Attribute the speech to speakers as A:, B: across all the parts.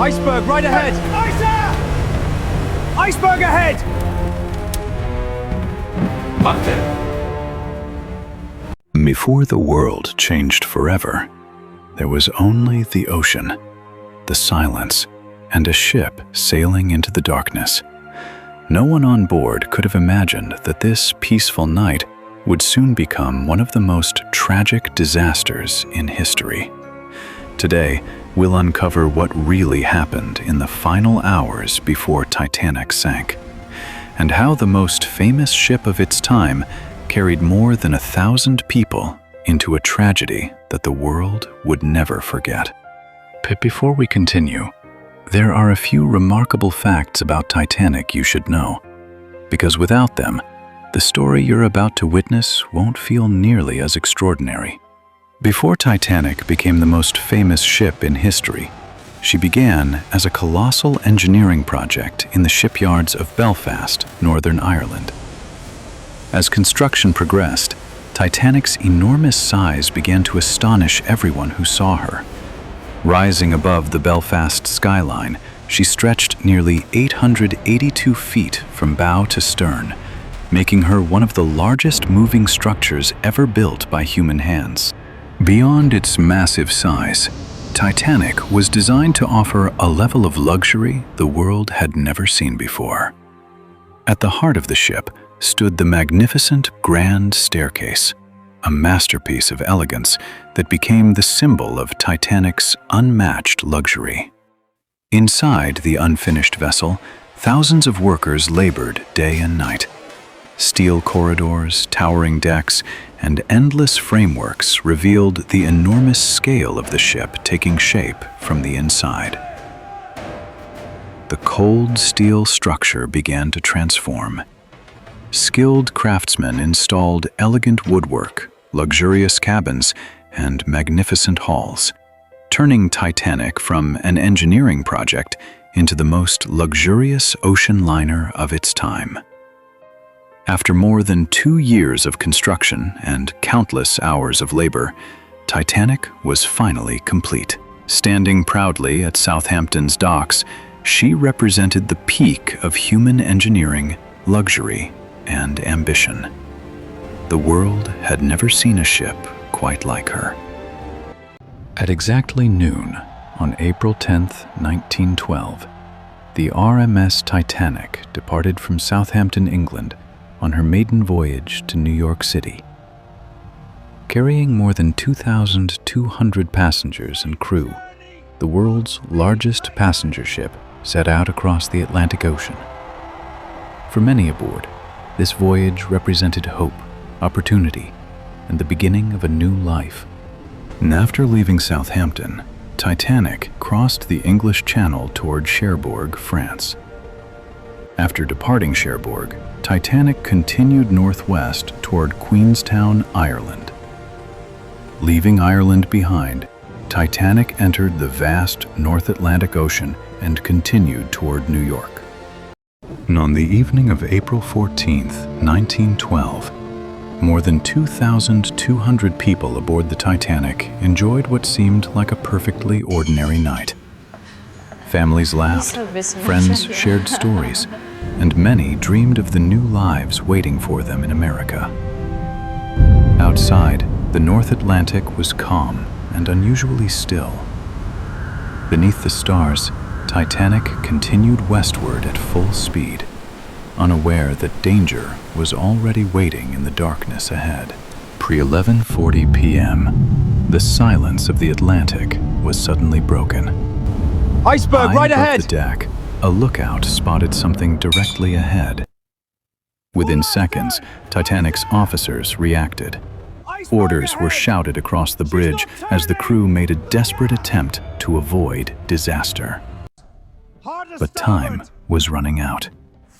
A: Iceberg right ahead! Iceberg ahead!
B: Before the world changed forever, there was only the ocean, the silence, and a ship sailing into the darkness. No one on board could have imagined that this peaceful night would soon become one of the most tragic disasters in history. Today, we'll uncover what really happened in the final hours before Titanic sank, and how the most famous ship of its time carried more than 1,000 people into a tragedy that the world would never forget. But before we continue, there are a few remarkable facts about Titanic you should know, because without them, the story you're about to witness won't feel nearly as extraordinary. Before Titanic became the most famous ship in history, she began as a colossal engineering project in the shipyards of Belfast, Northern Ireland. As construction progressed, Titanic's enormous size began to astonish everyone who saw her. Rising above the Belfast skyline, she stretched nearly 882 feet from bow to stern, making her one of the largest moving structures ever built by human hands. Beyond its massive size, Titanic was designed to offer a level of luxury the world had never seen before. At the heart of the ship stood the magnificent Grand Staircase, a masterpiece of elegance that became the symbol of Titanic's unmatched luxury. Inside the unfinished vessel, thousands of workers labored day and night. Steel corridors, towering decks, and endless frameworks revealed the enormous scale of the ship taking shape from the inside. The cold steel structure began to transform. Skilled craftsmen installed elegant woodwork, luxurious cabins, and magnificent halls, turning Titanic from an engineering project into the most luxurious ocean liner of its time. After more than 2 years of construction and countless hours of labor, Titanic was finally complete. Standing proudly at Southampton's docks, she represented the peak of human engineering, luxury, and ambition. The world had never seen a ship quite like her. At exactly noon on April 10, 1912, the RMS Titanic departed from Southampton, England, on her maiden voyage to New York City. Carrying more than 2,200 passengers and crew, the world's largest passenger ship set out across the Atlantic Ocean. For many aboard, this voyage represented hope, opportunity, and the beginning of a new life. And after leaving Southampton, Titanic crossed the English Channel toward Cherbourg, France. After departing Cherbourg, Titanic continued northwest toward Queenstown, Ireland. Leaving Ireland behind, Titanic entered the vast North Atlantic Ocean and continued toward New York. And on the evening of April 14, 1912, more than 2,200 people aboard the Titanic enjoyed what seemed like a perfectly ordinary night. Families laughed, friends shared stories, and many dreamed of the new lives waiting for them in America. Outside, the North Atlantic was calm and unusually still. Beneath the stars, Titanic continued westward at full speed, unaware that danger was already waiting in the darkness ahead. Pre-11:40 p.m., the silence of the Atlantic was suddenly broken.
A: Iceberg right
B: High
A: ahead!
B: above the deck, a lookout spotted something directly ahead. Within seconds, Titanic's officers reacted. Orders were shouted across the bridge as the crew made a desperate attempt to avoid disaster. But time was running out.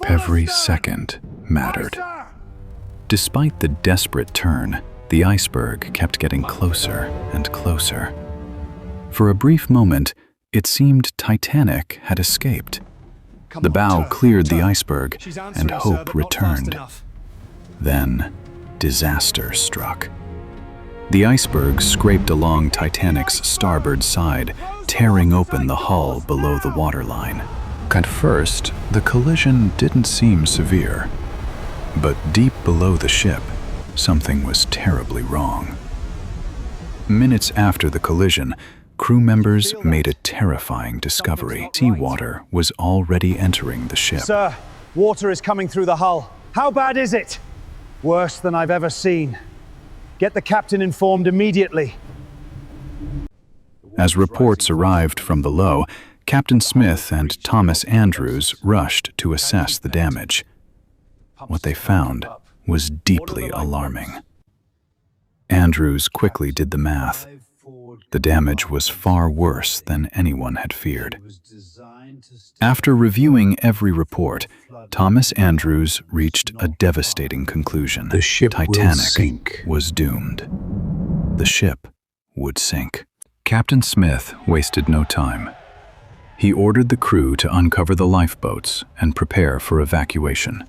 B: Every second mattered. Despite the desperate turn, the iceberg kept getting closer and closer. For a brief moment, it seemed Titanic had escaped. The bow cleared the iceberg, and hope returned. Then, disaster struck. The iceberg scraped along Titanic's starboard side, tearing open the hull below the waterline. At first, the collision didn't seem severe, but deep below the ship, something was terribly wrong. Minutes after the collision, crew members made a terrifying discovery. Seawater was already entering the ship.
A: Sir, water is coming through the hull. How bad is it? Worse than I've ever seen. Get the captain informed immediately.
B: As reports arrived from below, Captain Smith and Thomas Andrews rushed to assess the damage. What they found was deeply alarming. Andrews quickly did the math. The damage was far worse than anyone had feared. After reviewing every report, Thomas Andrews reached a devastating conclusion.
C: The ship
B: Titanic was doomed. The ship would sink. Captain Smith wasted no time. He ordered the crew to uncover the lifeboats and prepare for evacuation.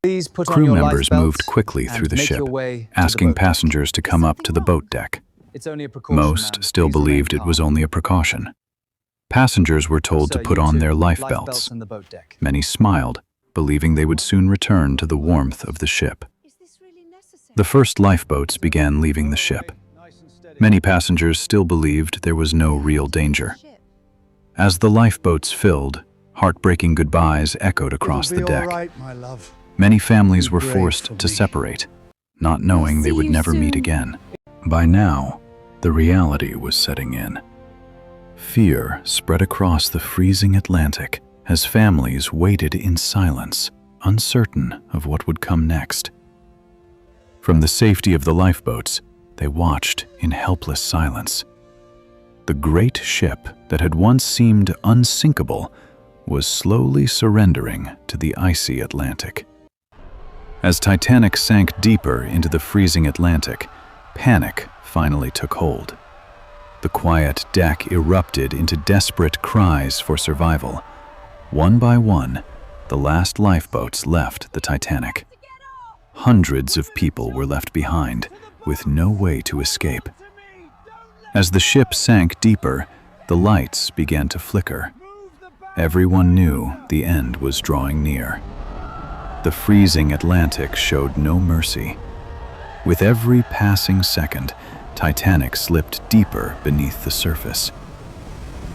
A: Please put on
B: Crew
A: your
B: members
A: lifebelts
B: moved quickly
A: and
B: through the
A: make
B: ship,
A: your way to the
B: asking
A: boat deck.
B: passengers to come up to the boat deck.
A: It's only a precaution,
B: Most
A: ma'am.
B: still
A: Please remain
B: believed it was
A: calm.
B: only a precaution. Passengers were told to
A: Sir,
B: put
A: you
B: on
A: too.
B: their life
A: Lifebelts
B: belts.
A: and the boat deck.
B: Many smiled, believing they would soon return to the warmth of the ship.
D: Is this really necessary?
B: The first lifeboats began leaving the ship. Many passengers still believed there was no real danger. As the lifeboats filled, heartbreaking goodbyes echoed across the
A: It'll be all
B: deck.
A: right, my love.
B: Many families were
A: Be brave for
B: forced to
A: me.
B: separate, not knowing they
D: See
B: would
D: you
B: never meet
D: soon.
B: again. By now, the reality was setting in. Fear spread across the freezing Atlantic as families waited in silence, uncertain of what would come next. From the safety of the lifeboats, they watched in helpless silence. The great ship that had once seemed unsinkable was slowly surrendering to the icy Atlantic. As Titanic sank deeper into the freezing Atlantic, panic finally took hold. The quiet deck erupted into desperate cries for survival. One by one, the last lifeboats left the Titanic. Hundreds of people were left behind, with no way to escape. As the ship sank deeper, the lights began to flicker. Everyone knew the end was drawing near. The freezing Atlantic showed no mercy. With every passing second, Titanic slipped deeper beneath the surface.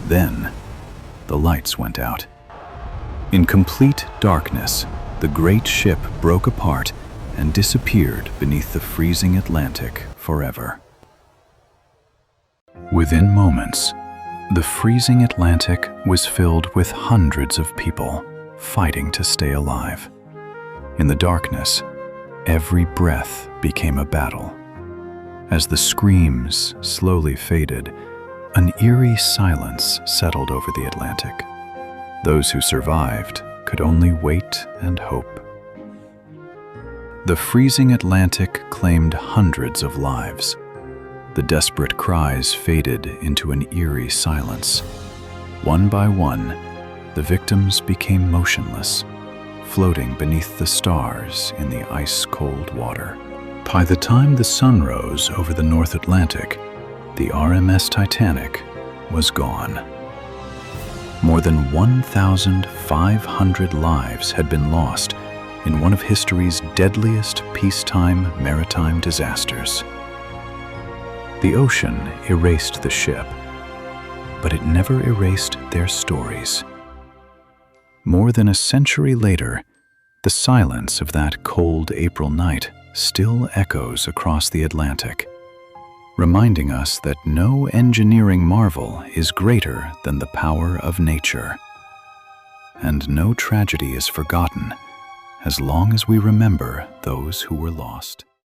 B: Then, the lights went out. In complete darkness, the great ship broke apart and disappeared beneath the freezing Atlantic forever. Within moments, the freezing Atlantic was filled with hundreds of people fighting to stay alive. In the darkness, every breath became a battle. As the screams slowly faded, an eerie silence settled over the Atlantic. Those who survived could only wait and hope. The freezing Atlantic claimed hundreds of lives. The desperate cries faded into an eerie silence. One by one, the victims became motionless, floating beneath the stars in the ice-cold water. By the time the sun rose over the North Atlantic, the RMS Titanic was gone. More than 1,500 lives had been lost in one of history's deadliest peacetime maritime disasters. The ocean erased the ship, but it never erased their stories. More than a century later, the silence of that cold April night still echoes across the Atlantic, reminding us that no engineering marvel is greater than the power of nature. And no tragedy is forgotten as long as we remember those who were lost.